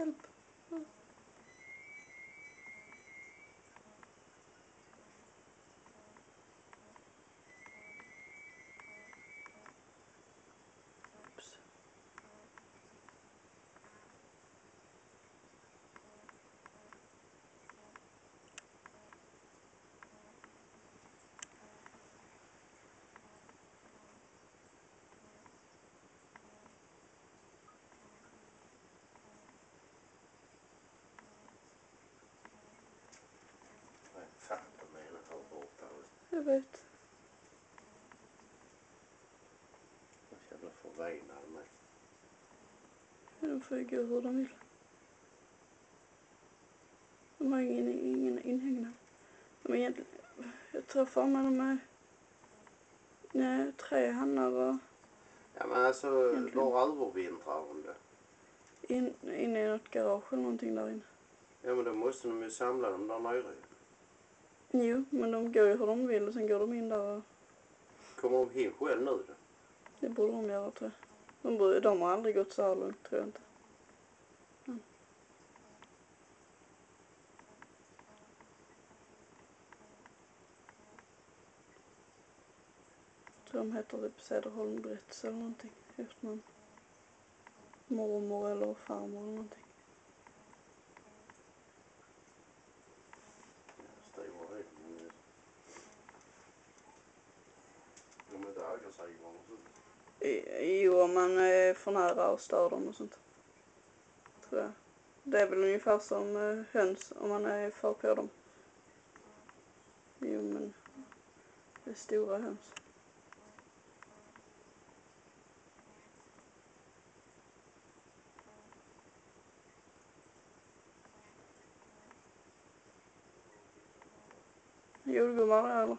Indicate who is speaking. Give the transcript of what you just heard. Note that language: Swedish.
Speaker 1: hjälp. Ups.
Speaker 2: Vad fan de menar här borta?
Speaker 1: Jag vet.
Speaker 2: Jag är så jävla förvånad med.
Speaker 1: De får ju gå hur de vill. De har ingen inhägnad. De är egentligen, jag tror fan med de är 3 hannar och
Speaker 2: Ja men alltså, var övervintrar de det?
Speaker 1: inne i något garage eller någonting där inne.
Speaker 2: Ja men då måste de ju samla dem där nere.
Speaker 1: Jo, men de går ju hur de vill och sen går de in där och...
Speaker 2: Kommer de hem själv nu då?
Speaker 1: Det borde de göra, tror jag. De har aldrig gått så här långt, tror jag inte. Jag tror de heter typ Söderholm Bretts eller någonting. Efter någon mormor eller farmor eller någonting.
Speaker 2: Stora är de är inte aggressiva och sånt.
Speaker 1: Jo, om man är för nära och stör dem och sånt. Tror jag. Det är väl ungefär som höns om man är för på dem. Jo, men det är stora höns. Jordgubbar där eller?